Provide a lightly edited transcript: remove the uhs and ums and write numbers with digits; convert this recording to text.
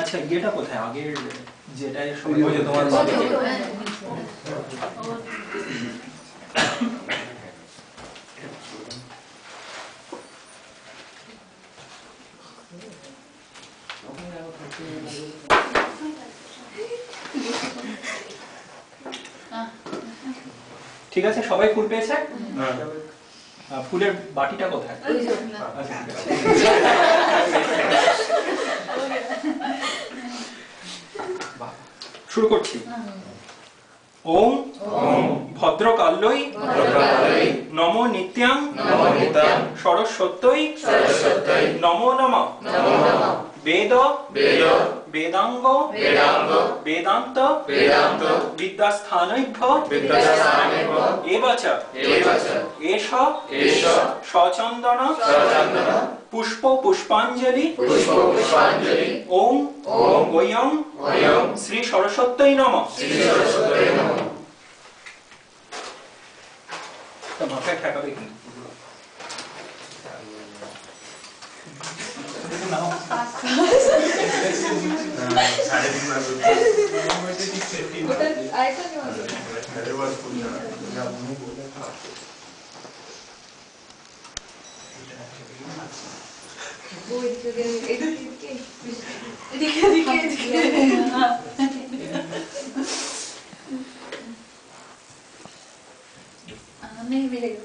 আচ্ছা এটা কোথায় আগের যেটাই সবাই ওই যে তোমার ঠিক আছে সবাই ফুল পেয়েছে? ফুলের বাটিটা কোথায়? আচ্ছা ঠিক আছে। শুরু করছি। ওম ভদ্রকাল্যই নমো নিত্যাং সরস্বত্যই নমো নমঃ। বেদ বেদাঙ্গ বেদান্ত বিদ্যাস্থানৈভ্য এবচ এষ সচন্দন পুষ্প পুষ্পাঞ্জলি ওম ওয়ং শ্রী সরস্বত্যৈ নমঃ। মাথায় ঠেকাবে কি? नहीं मिलेगा।